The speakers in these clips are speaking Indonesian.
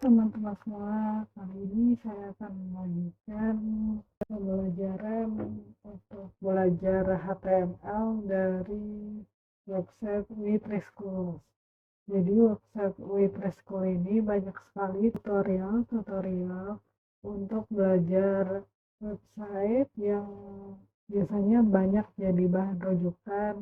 teman-teman semua, kali ini saya akan melanjutkan pembelajaran untuk belajar HTML dari website Witreschool. Jadi website Witreschool ini banyak sekali tutorial untuk belajar website yang biasanya banyak jadi bahan rujukan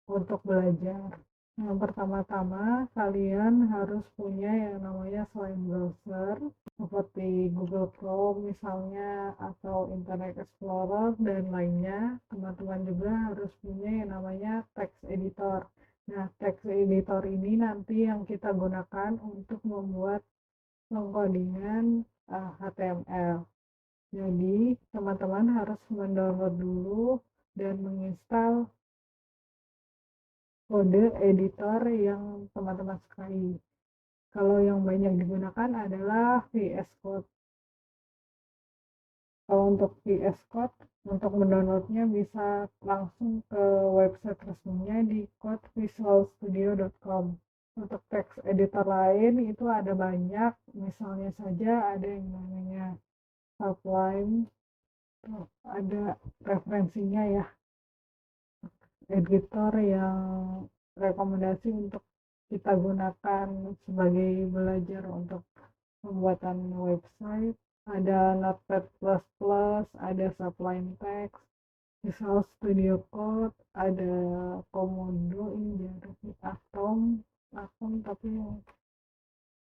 untuk belajar. Yang pertama-tama kalian harus punya yang namanya selain browser seperti Google Chrome misalnya atau Internet Explorer dan lainnya. Teman-teman juga harus punya yang namanya text editor. Nah, text editor ini nanti yang kita gunakan untuk membuat pengkodingan HTML. Jadi teman-teman harus mendownload dulu dan menginstal kode editor yang teman-teman sukai. Kalau yang banyak digunakan adalah VS Code. Kalau untuk VS Code, untuk mendownloadnya bisa langsung ke website resminya di codevisualstudio.com. Untuk text editor lain itu ada banyak, misalnya saja ada yang namanya Sublime, ada referensinya ya, editor yang rekomendasi untuk kita gunakan sebagai belajar untuk pembuatan website. Ada Notepad++, ada Sublime Text, Visual Studio Code, ada Komodo, ini jadi Atom, tapi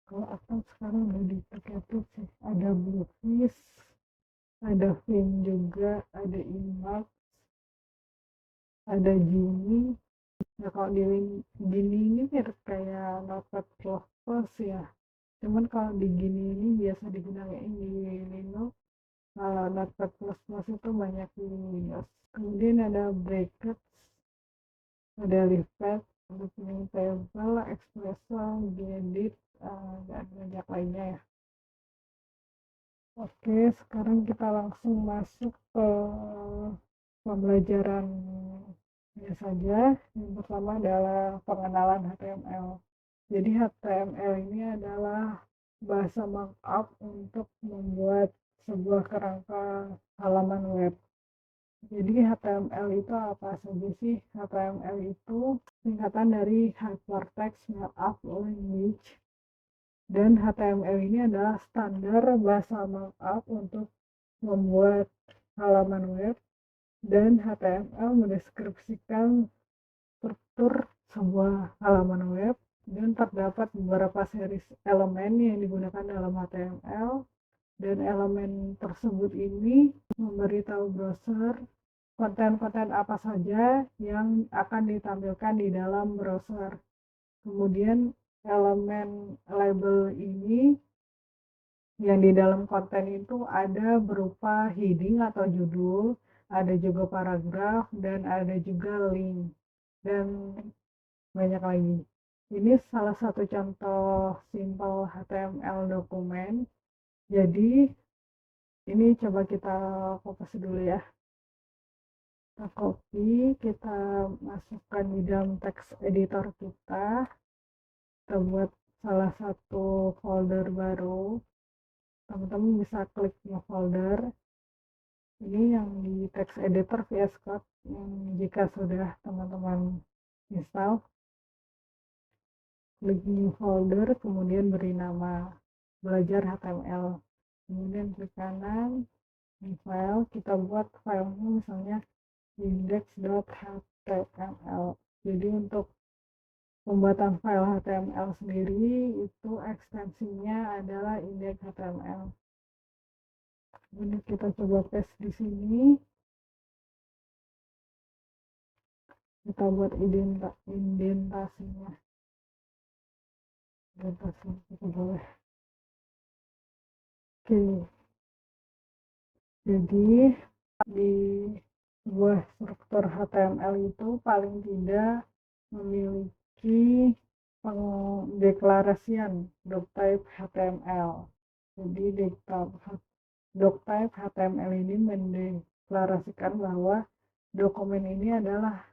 kalau Atom sekarang udah dipakai sih. Ada Bluefish, ada Vim juga, ada Emacs, ada Genie. Ya kalau di Gini ini mirip kayak Notepad++ ya. Cuman kalau di Gini ini biasa digunakan di Linux. Notepad++ itu banyak di Windows. Kemudian ada Brackets, ada Liveset, ada Filling Table, Espresso, Gedit, dan banyak lainnya ya. Oke, sekarang kita langsung masuk ke pembelajaran saja. Yang pertama adalah pengenalan HTML. Jadi HTML ini adalah bahasa markup untuk membuat sebuah kerangka halaman web. Jadi HTML itu apa saja sih? HTML itu singkatan dari Hypertext Markup Language. Dan HTML ini adalah standar bahasa markup untuk membuat halaman web. Dan HTML mendeskripsikan struktur sebuah halaman web dan terdapat beberapa series elemen yang digunakan dalam HTML, dan elemen tersebut ini memberitahu browser konten-konten apa saja yang akan ditampilkan di dalam browser. Kemudian elemen label ini yang di dalam konten itu ada berupa heading atau judul, ada juga paragraf, dan ada juga link, dan banyak lagi. Ini salah satu contoh simple HTML dokumen. Jadi ini coba kita fokus dulu ya. Kita copy, kita masukkan di dalam text editor kita buat salah satu folder baru. Teman-teman bisa klik new folder. Ini yang di text editor VS Code yang jika sudah teman-teman install, klik new folder, kemudian beri nama belajar HTML, kemudian klik kanan di file, kita buat filenya misalnya index.html. Jadi untuk pembuatan file HTML sendiri itu ekstensinya adalah index.html. Ini kita coba paste di sini. Kita buat indentasinya. Indentasi kita boleh. Oke. Jadi di sebuah struktur HTML itu paling tidak memiliki pendeklarasian doctype HTML. Jadi doctype HTML ini mendeklarasikan bahwa dokumen ini adalah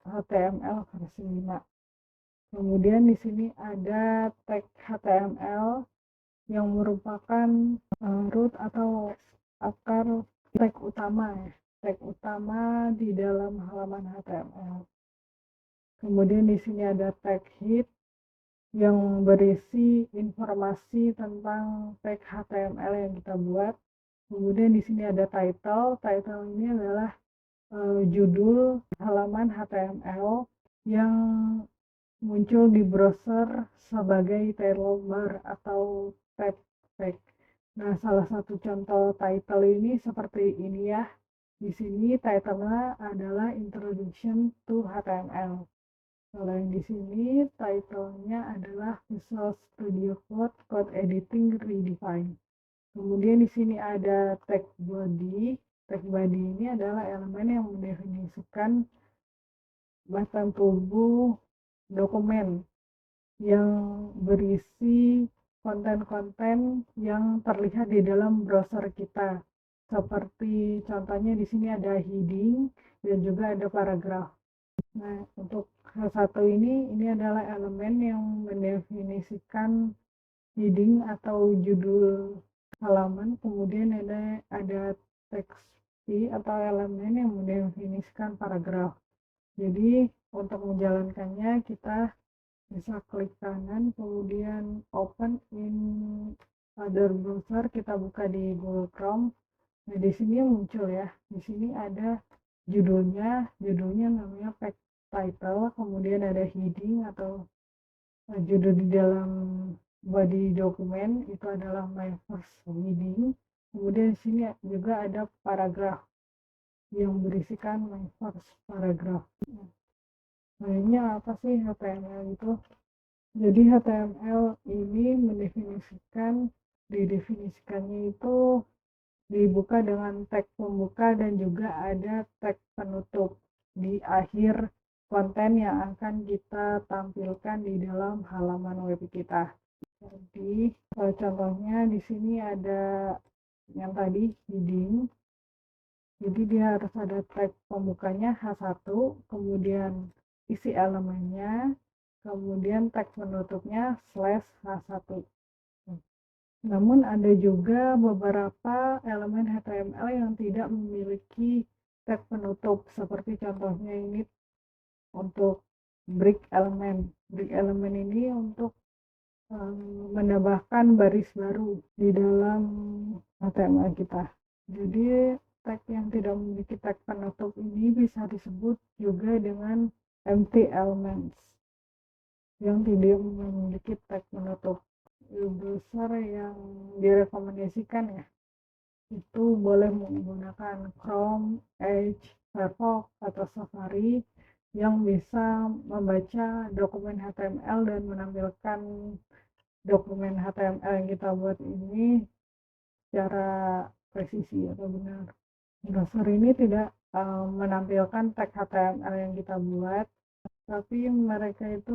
HTML versi 5. Kemudian di sini ada tag HTML yang merupakan root atau akar tag utama ya, tag utama di dalam halaman HTML. Kemudian di sini ada tag head yang berisi informasi tentang tag HTML yang kita buat. Kemudian di sini ada title. Title ini adalah judul halaman HTML yang muncul di browser sebagai title bar atau tab tag. Nah, salah satu contoh title ini seperti ini ya. Di sini title-nya adalah Introduction to HTML. Kalau yang di sini title-nya adalah Visual Studio Code Code Editing Redefined. Kemudian di sini ada tag body. Tag body ini adalah elemen yang mendefinisikan bahan tubuh dokumen yang berisi konten-konten yang terlihat di dalam browser kita. Seperti contohnya di sini ada heading dan juga ada paragraf. Nah, untuk satu ini adalah elemen yang mendefinisikan heading atau judul halaman, kemudian ada teks atau elemen yang mendefinisikan paragraf. Jadi untuk menjalankannya kita bisa klik kanan, kemudian open in other browser, kita buka di Google Chrome. Nah, di sini muncul ya. Di sini ada judulnya namanya page title, kemudian ada heading atau judul di dalam body dokumen itu adalah my first heading. Kemudian di sini juga ada paragraf yang berisikan my first paragraf. Nah, ini apa sih HTML itu? Jadi HTML ini didefinisikannya itu dibuka dengan tag pembuka dan juga ada tag penutup di akhir konten yang akan kita tampilkan di dalam halaman web kita. Jadi contohnya di sini ada yang tadi heading. Jadi dia harus ada tag pembukanya H1, kemudian isi elemennya, kemudian tag penutupnya /H1. Namun ada juga beberapa elemen HTML yang tidak memiliki tag penutup, seperti contohnya ini untuk break element. Break element ini untuk menambahkan baris baru di dalam HTML kita. Jadi tag yang tidak memiliki tag penutup ini bisa disebut juga dengan empty elements yang tidak memiliki tag penutup. Browser yang direkomendasikan ya itu boleh menggunakan Chrome, Edge, Firefox, atau Safari yang bisa membaca dokumen HTML dan menampilkan dokumen HTML yang kita buat ini secara presisi atau benar. Browser ini tidak menampilkan tag HTML yang kita buat, tapi mereka itu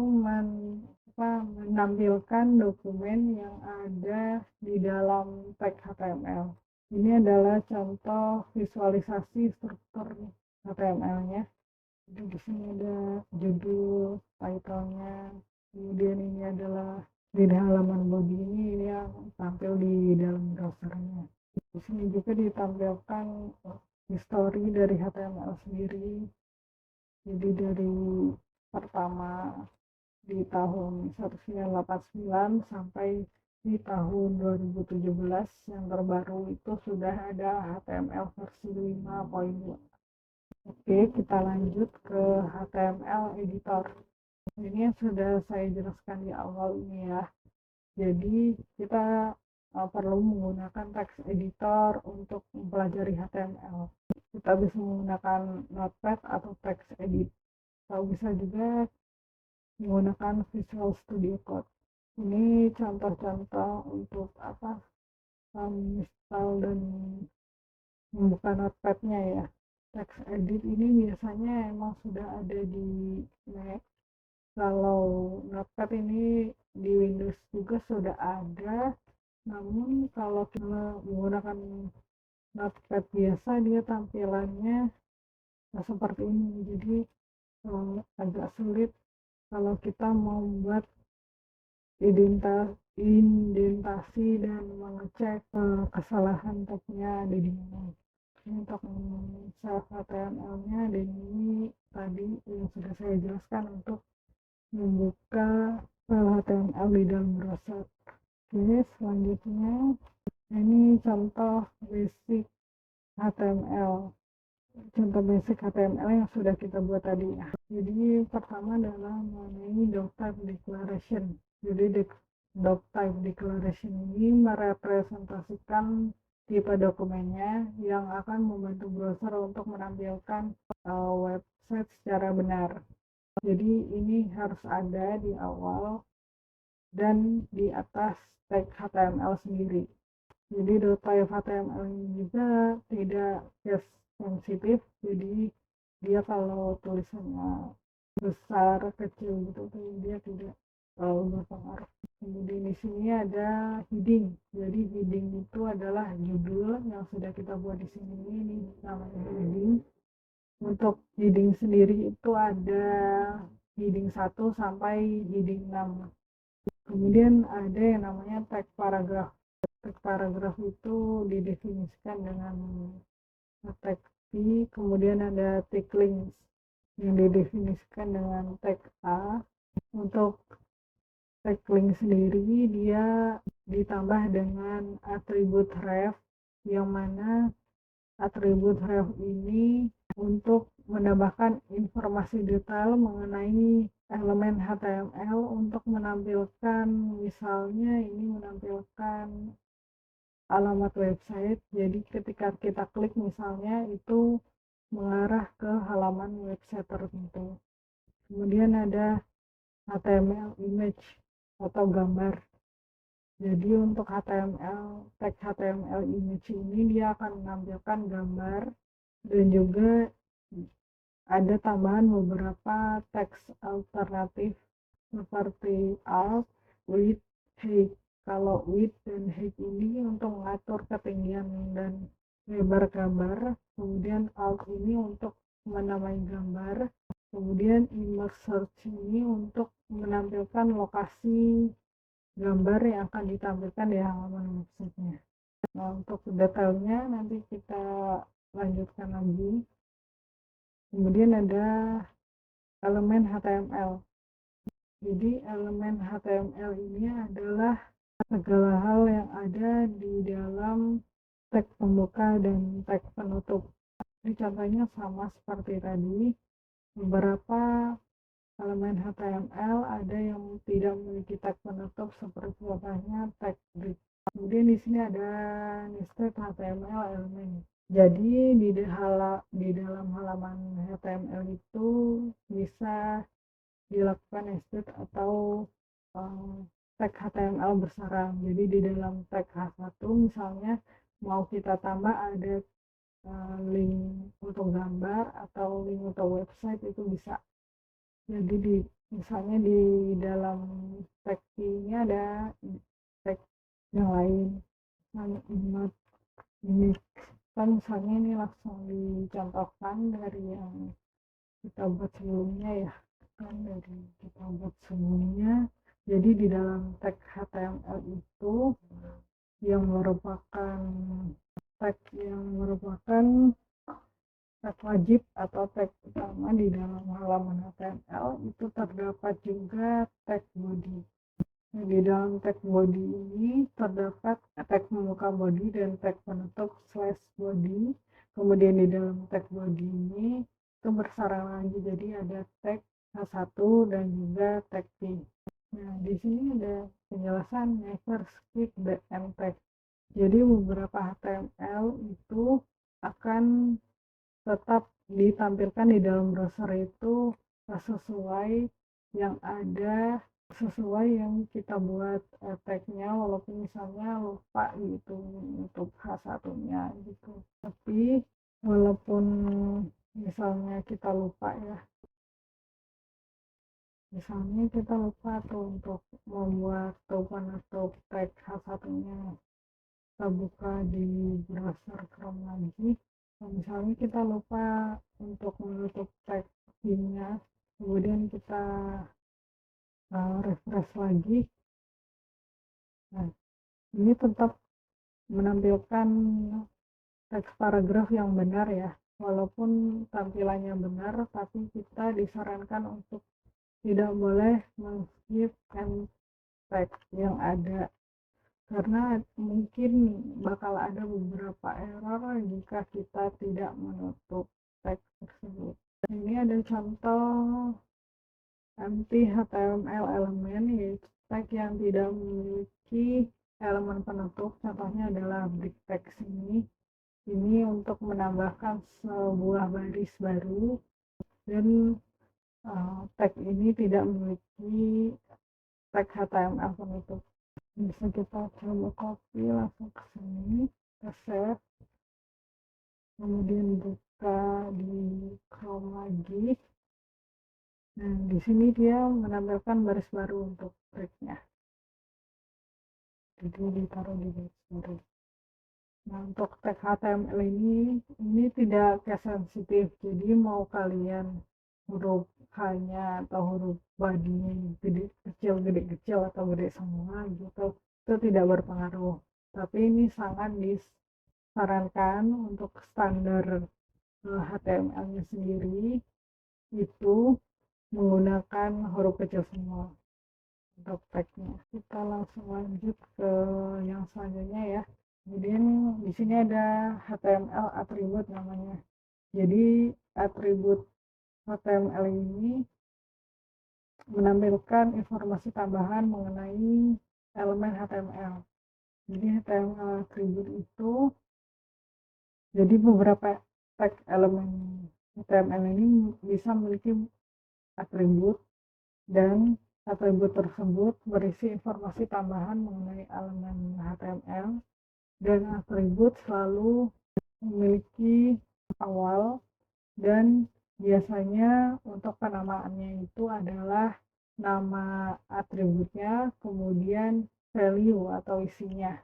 menampilkan dokumen yang ada di dalam tag HTML. Ini adalah contoh visualisasi struktur HTML-nya. Jadi di sini ada judul, title-nya, kemudian ini adalah di halaman body ini yang tampil di dalam browsernya. Di sini juga ditampilkan history dari HTML sendiri. Jadi dari pertama di tahun 1989 sampai di tahun 2017 yang terbaru itu sudah ada HTML versi 5.2. Oke, kita lanjut ke HTML editor. Ini yang sudah saya jelaskan di awal ini ya. Jadi kita perlu menggunakan text editor untuk mempelajari HTML. Kita bisa menggunakan Notepad atau text edit. Atau bisa juga menggunakan Visual Studio Code. Ini contoh-contoh untuk install dan membuka Notepad-nya ya. Text edit ini biasanya emang sudah ada di Mac. Kalau Notepad ini di Windows juga sudah ada, namun kalau kita menggunakan Notepad biasa dia tampilannya seperti ini, jadi agak sulit kalau kita mau membuat indentasi dan mengecek kesalahan tagnya ada di mana. Untuk self HTML-nya, dan ini tadi yang sudah saya jelaskan untuk membuka file HTML di dalam browser. Oke, selanjutnya ini contoh basic HTML. Contoh basic HTML yang sudah kita buat tadi ya. Jadi pertama adalah mengenai doctype declaration. Jadi doctype declaration ini merepresentasikan tipe dokumennya yang akan membantu browser untuk menampilkan website secara benar. Jadi ini harus ada di awal dan di atas tag HTML sendiri. Jadi doctype HTML ini juga tidak case sensitif, jadi dia kalau tulisannya besar kecil gitu dia tidak terlalu berpengaruh. Kemudian di sini ada heading. Jadi heading itu adalah judul yang sudah kita buat di sini, ini namanya heading. Untuk heading sendiri itu ada heading 1 sampai heading 6. Kemudian ada yang namanya tag paragraf. Tag paragraf itu didefinisikan dengan tag P, kemudian ada tag links yang didefinisikan dengan tag A. Untuk tag link sendiri dia ditambah dengan atribut ref, yang mana atribut ref ini untuk menambahkan informasi detail mengenai elemen HTML untuk menampilkan, misalnya ini menampilkan alamat website. Jadi ketika kita klik misalnya itu mengarah ke halaman website tertentu. Kemudian ada HTML image atau gambar. Jadi untuk tag HTML image ini dia akan menampilkan gambar, dan juga ada tambahan beberapa teks alternatif seperti alt, width, height. Kalau width dan height ini untuk mengatur ketinggian dan lebar gambar, kemudian alt ini untuk menamai gambar, kemudian image search ini untuk menampilkan lokasi gambar yang akan ditampilkan di halaman websitenya. Nah, untuk detailnya nanti kita lanjutkan lagi. Kemudian ada elemen HTML. Jadi elemen HTML ini adalah segala hal yang ada di dalam tag pembuka dan tag penutup. Ini contohnya sama seperti tadi. Beberapa elemen HTML ada yang tidak memiliki tag penutup seperti contohnya tag break. Kemudian di sini ada nested HTML elemen. Jadi di dalam halaman HTML itu bisa dilakukan nested atau tag HTML bersarang. Jadi di dalam tag H1 misalnya mau kita tambah ada link untuk gambar atau link untuk website itu bisa. Jadi misalnya di dalam tag ini ada tag yang lain, misalnya ini kan misalnya ini langsung dicontohkan dari yang kita buat sebelumnya ya, kan dari kita buat sebelumnya. Jadi di dalam tag HTML itu yang merupakan tag tag wajib atau tag utama di dalam halaman HTML itu terdapat juga tag body. Nah, di dalam tag body ini terdapat tag pembuka body dan tag penutup /body. Kemudian di dalam tag body ini itu bersarang lagi, jadi ada tag H1 dan juga tag P. Nah, di sini ada penjelasan never skip the end tag. Jadi beberapa HTML itu akan tetap ditampilkan di dalam browser itu sesuai yang ada, sesuai yang kita buat tagnya, walaupun misalnya lupa gitu untuk H1-nya gitu. Tapi walaupun misalnya kita lupa ya, misalnya kita lupa tuh untuk membuat penutup tag H1-nya, kita buka di browser Chrome lagi. Misalnya kita lupa untuk menutup tag nya, kemudian kita refresh lagi, Nah, ini tetap menampilkan teks paragraf yang benar ya, walaupun tampilannya benar, tapi kita disarankan untuk tidak boleh men-skip end text yang ada, karena mungkin bakal ada beberapa error jika kita tidak menutup teks tersebut. Ini ada contoh empty HTML elemen, yaitu tag yang tidak memiliki elemen penutup. Contohnya adalah break text ini untuk menambahkan sebuah baris baru, dan tag ini tidak memiliki tag HTML penutup. Bisa kita coba copy langsung ke sini, ke save, kemudian buka di Chrome lagi. Nah, di sini dia menampilkan baris baru untuk breaknya, jadi ditaruh di baris baru. Nah, untuk tag HTML ini tidak case sensitif, jadi mau kalian huruf H-nya atau huruf body-nya gede kecil atau gede semua gitu, itu tidak berpengaruh. Tapi ini sangat disarankan untuk standar HTML-nya sendiri itu menggunakan huruf kecil semua untuk tag-nya. Kita langsung lanjut ke yang selanjutnya ya. Kemudian di sini ada HTML atribut namanya. Jadi atribut HTML ini menampilkan informasi tambahan mengenai elemen HTML. Jadi HTML atribut itu, jadi beberapa tag elemen HTML ini bisa memiliki atribut, dan atribut tersebut berisi informasi tambahan mengenai elemen HTML, dan atribut selalu memiliki awal, dan biasanya untuk penamaannya itu adalah nama atributnya, kemudian value atau isinya.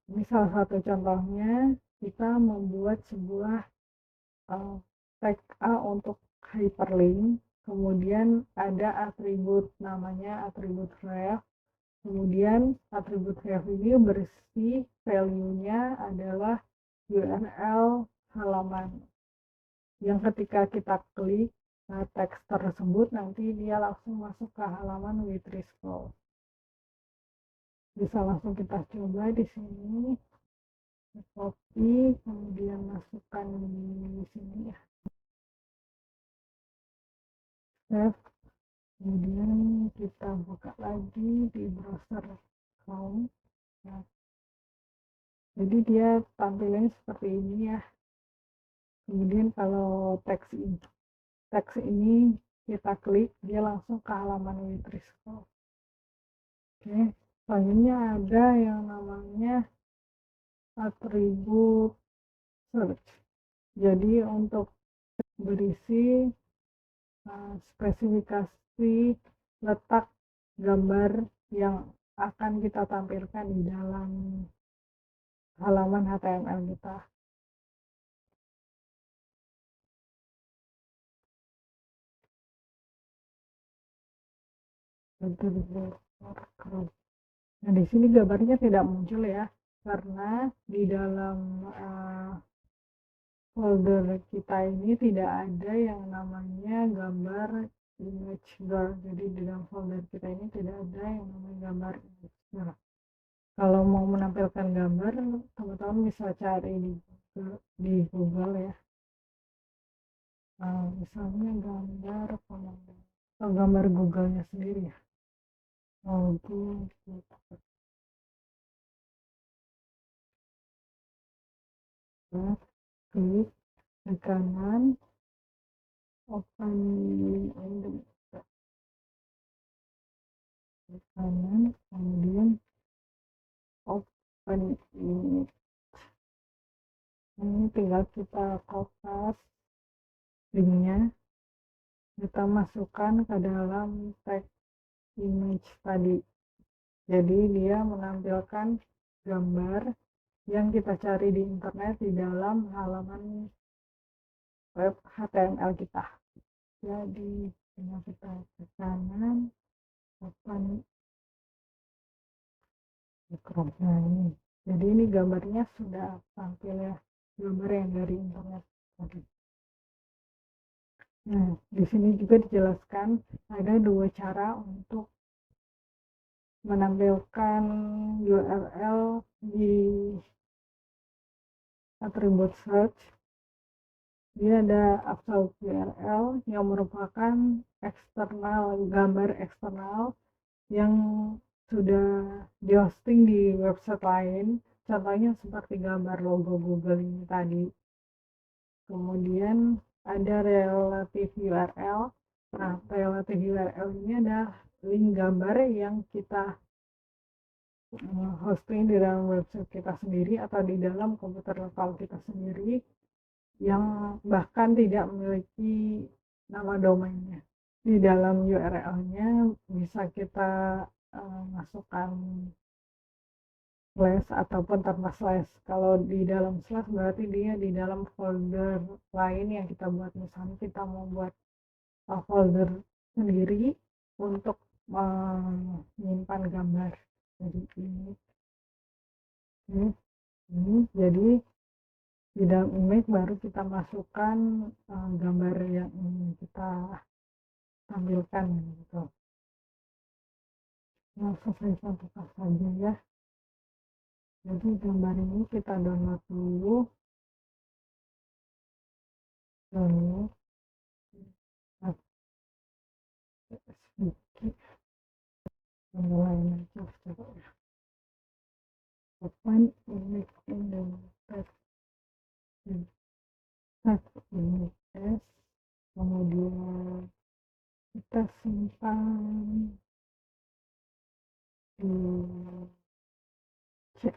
Ini salah satu contohnya, kita membuat sebuah tag A untuk hyperlink, kemudian ada atribut namanya atribut ref, kemudian atribut ref ini berisi value-nya adalah URL halaman, yang ketika kita klik teks tersebut nanti dia langsung masuk ke halaman Withricol. Bisa langsung kita coba di sini, copy, kemudian masukkan di sini ya, save, kemudian kita buka lagi di browser Chrome. Nah, jadi dia tampilannya seperti ini ya. Kemudian kalau teks ini kita klik, dia langsung ke halaman Withricol. Oke, selanjutnya ada yang namanya atribut search. Jadi untuk berisi spesifikasi letak gambar yang akan kita tampilkan di dalam halaman HTML kita. Nah, di sini gambarnya tidak muncul ya, karena di dalam folder kita ini tidak ada yang namanya gambar image girl. Jadi di dalam folder kita ini tidak ada yang namanya gambar image girl. Kalau mau menampilkan gambar, teman-teman bisa cari di Google ya. Misalnya gambar pemandangan atau gambar Google-nya sendiri ya. Oke, klik ke kanan, open ke kanan, kemudian open image. Ini tinggal kita kopas linknya, kita masukkan ke dalam tag image tadi. Jadi dia menampilkan gambar yang kita cari di internet di dalam halaman web HTML kita. Jadi tinggal kita ke kanan, open Nah ini, jadi ini gambarnya sudah tampil ya, gambar yang dari internet tadi. Nah, di sini juga dijelaskan ada dua cara untuk menampilkan URL di atribut search. Dia ada absolute URL yang merupakan eksternal, gambar eksternal yang sudah di-hosting di website lain, contohnya seperti gambar logo Google ini tadi. Kemudian ada relative URL. Nah, relative URL ini adalah link gambar yang kita hosting di dalam website kita sendiri atau di dalam komputer lokal kita sendiri yang bahkan tidak memiliki nama domainnya. Di dalam URL-nya bisa kita masukkan slash ataupun tanpa slash. Kalau di dalam slash berarti dia di dalam folder lain yang kita buat. Misalnya kita mau buat folder sendiri untuk menyimpan gambar. Jadi ini jadi di dalam image baru kita masukkan gambar yang ingin kita tampilkan gitu. Langsung saya contohkan saja ya. Jadi gambar ini kita download dulu, lalu sedikit mulai aja coba ya. Open image in the text image as, kemudian kita simpan di cek.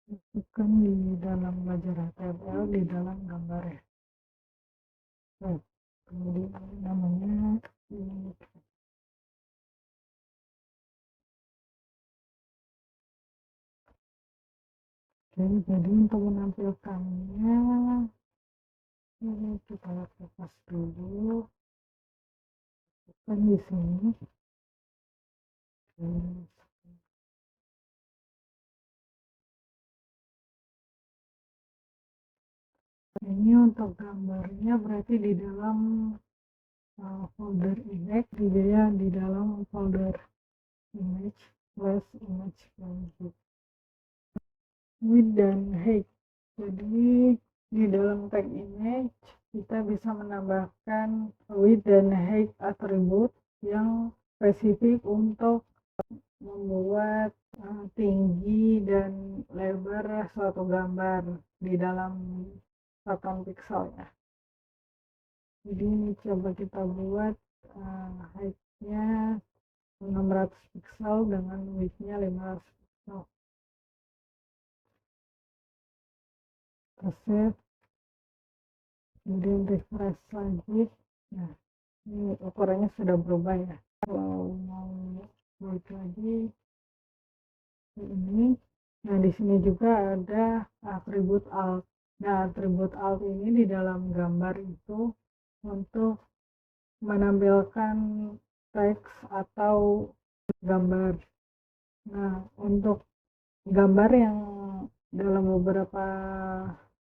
Masukkan di dalam belajar HTML di dalam gambar ya. Nah, kemudian namanya jadi untuk menampilkannya ini kita lepas dulu kan di sini. Ini untuk gambarnya berarti di dalam folder image, dia di dalam folder image plus image lanjut width dan height. Jadi di dalam tag image kita bisa menambahkan width dan height atribut yang spesifik untuk membuat tinggi dan lebar suatu gambar di dalam satuan pixel ya. Jadi ini coba kita buat height-nya 600 pixel dengan width-nya 500 pixel. Kita save, kemudian refresh lagi. Nah, ini ukurannya sudah berubah ya. Kalau mau buat lagi ini, nah di sini juga ada atribut alt. Nah, atribut alt ini di dalam gambar itu untuk menampilkan teks atau gambar. Nah, untuk gambar yang dalam beberapa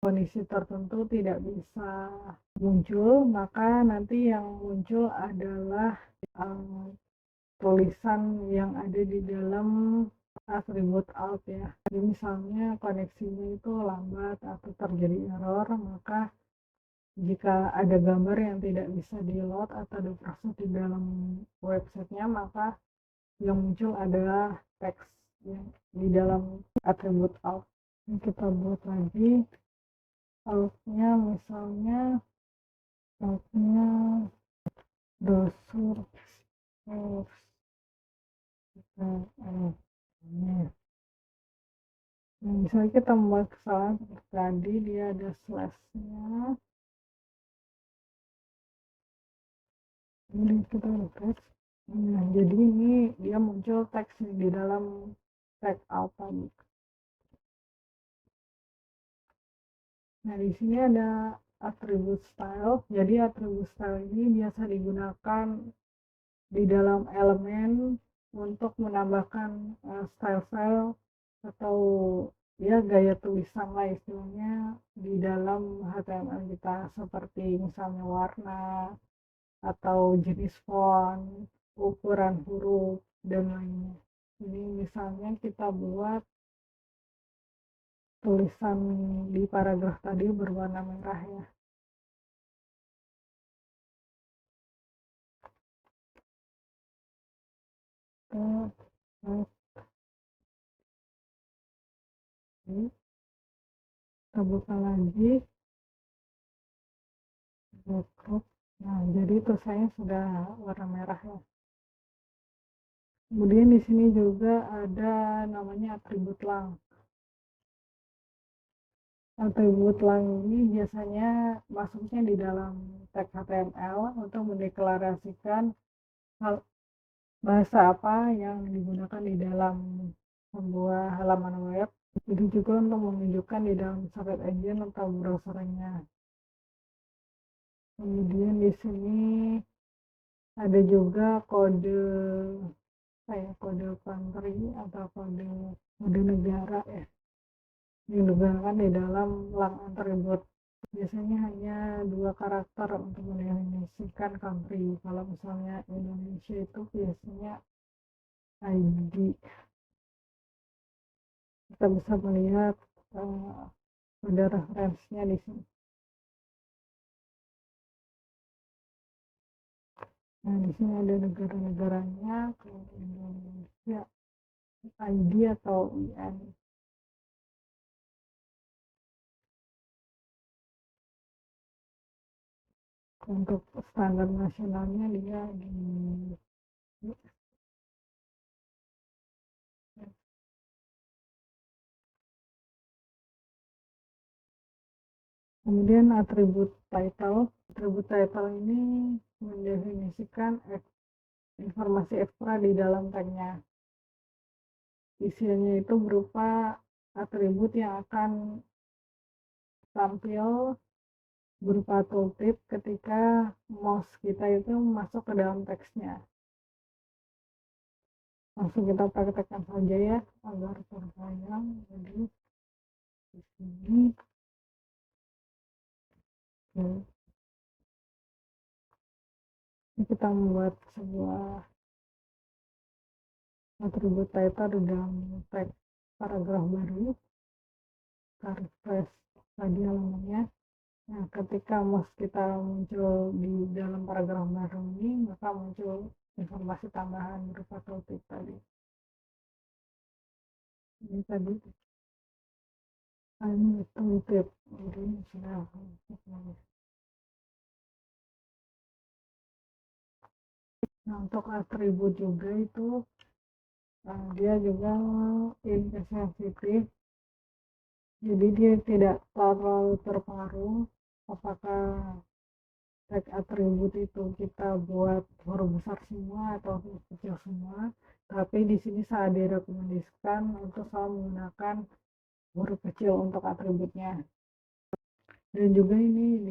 kondisi tertentu tidak bisa muncul, maka nanti yang muncul adalah tulisan yang ada di dalam atribut alt ya. Jadi misalnya koneksinya itu lambat atau terjadi error, maka jika ada gambar yang tidak bisa di-load atau diproses di dalam websitenya, maka yang muncul adalah teks yang di dalam atribut alt. Ini kita buat lagi altnya, misalnya altnya brosur misalnya kita membuat kesalahan seperti tadi, dia ada slashnya, kemudian kita refresh. Nah, jadi ini dia muncul teks di dalam tag alt tadi. Nah, di sini ada atribut style. Jadi atribut style ini biasa digunakan di dalam elemen untuk menambahkan style-style atau ya gaya tulisan lah istilahnya di dalam HTML kita, seperti misalnya warna atau jenis font, ukuran huruf, dan lainnya. Ini misalnya kita buat tulisan di paragraf tadi berwarna merah ya. Kita buka lagi. Nah, jadi tulisannya sudah warna merah ya. Kemudian di sini juga ada namanya atribut lang. Atribut lang ini biasanya masuknya di dalam tag HTML untuk mendeklarasikan bahasa apa yang digunakan di dalam sebuah halaman web. Itu juga untuk menunjukkan di dalam search engine atau browsernya. Kemudian di sini ada juga kode kode country atau kode negara ya, yang digunakan di dalam lang atribut. Biasanya hanya 2 karakter untuk mendefinisikan country. Kalau misalnya Indonesia itu biasanya ID. Kita bisa melihat ada referensinya di sini. Nah, di sini ada negara-negaranya, ke Indonesia, ID atau IN. Untuk standar nasionalnya dia di kemudian atribut title. Atribut title ini mendefinisikan informasi ekstra di dalam tagnya. Isinya itu berupa atribut yang akan tampil berupa tooltip ketika mouse kita itu masuk ke dalam teksnya. Langsung kita praktekkan saja ya agar terbayang. Jadi di sini kita membuat sebuah atribut title di dalam tag paragraf baru. Kita refresh tadi halamannya. Nah, ketika mouse kita muncul di dalam paragraf baru ini, maka muncul informasi tambahan berupa tooltip tadi. Ini tadi ini tooltip. Jadi sudah. Nah, untuk atribut juga itu dia juga insensitif, jadi dia tidak terlalu terpengaruh apakah tag atribut itu kita buat huruf besar semua atau huruf kecil semua, tapi di sini saya direkomendasikan untuk selalu menggunakan huruf kecil untuk atributnya. Dan juga ini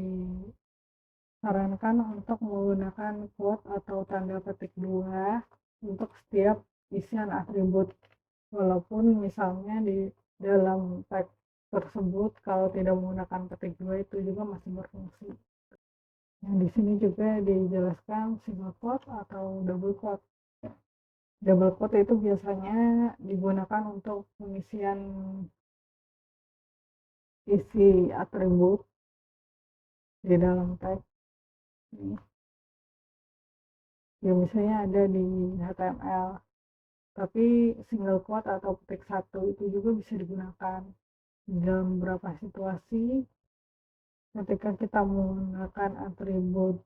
disarankan untuk menggunakan quote atau tanda petik 2 untuk setiap isian atribut, walaupun misalnya di dalam tag tersebut kalau tidak menggunakan petik 2 itu juga masih berfungsi. Nah, di sini juga dijelaskan single quote atau double quote. Double quote itu biasanya digunakan untuk pengisian isi atribut di dalam tag. Ya misalnya ada di HTML, tapi single quote atau petik 1 itu juga bisa digunakan dalam beberapa situasi ketika kita menggunakan atribut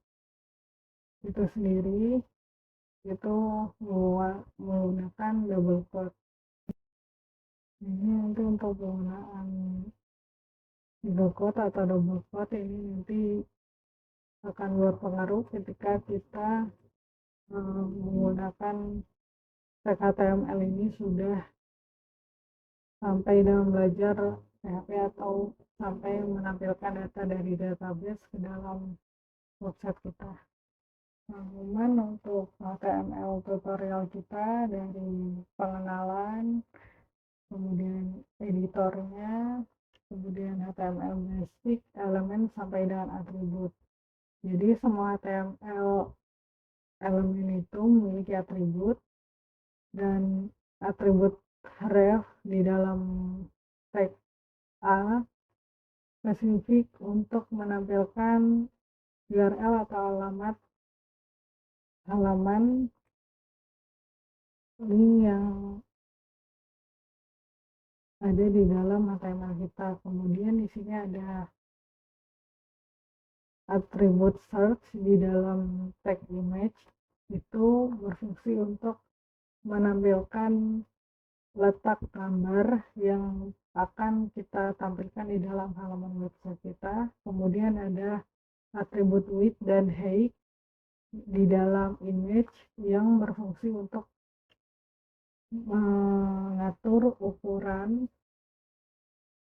itu sendiri, itu menggunakan double quote. Ini nanti untuk penggunaan single quote atau double quote ini nanti akan berpengaruh ketika kita menggunakan tag HTML ini sudah sampai dalam belajar PHP atau sampai menampilkan data dari database ke dalam website kita. Nah, cuman untuk HTML tutorial kita dari pengenalan, kemudian editornya, kemudian HTML basic, elemen sampai dengan atribut. Jadi semua HTML elemen itu memiliki atribut, dan atribut ref di dalam tag A spesifik untuk menampilkan URL atau alamat halaman link yang ada di dalam HTML kita. Kemudian di sini ada atribut search di dalam tag image, itu berfungsi untuk menampilkan letak gambar yang akan kita tampilkan di dalam halaman website kita. Kemudian ada atribut width dan height di dalam image yang berfungsi untuk mengatur ukuran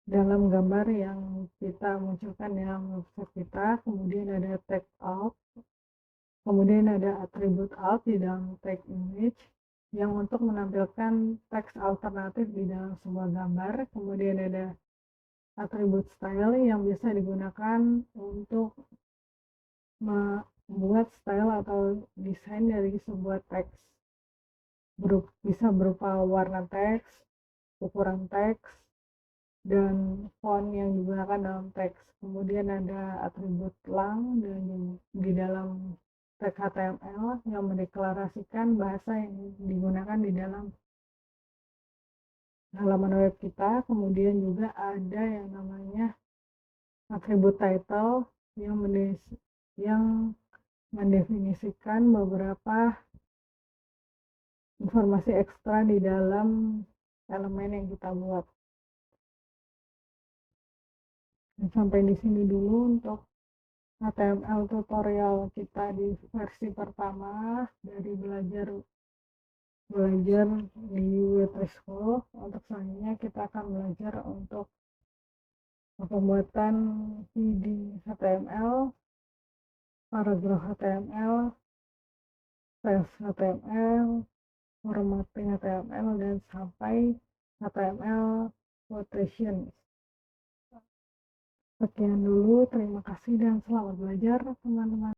dalam gambar yang kita munculkan dalam website kita. Kemudian ada tag alt, kemudian ada atribut alt di dalam tag image yang untuk menampilkan teks alternatif di dalam sebuah gambar. Kemudian ada atribut style yang bisa digunakan untuk membuat style atau desain dari sebuah teks, bisa berupa warna teks, ukuran teks, dan font yang digunakan dalam teks. Kemudian ada atribut lang dan di dalam tag HTML yang mendeklarasikan bahasa yang digunakan di dalam halaman web kita. Kemudian juga ada yang namanya atribut title yang mendefinisikan beberapa informasi ekstra di dalam elemen yang kita buat. Dan sampai di sini dulu untuk HTML tutorial kita di versi pertama dari belajar di WordPress School. Untuk selanjutnya kita akan belajar untuk pembuatan heading HTML, paragraf HTML, styles HTML, formatting HTML, dan sampai HTML quotation. Sekian dulu, terima kasih dan selamat belajar teman-teman.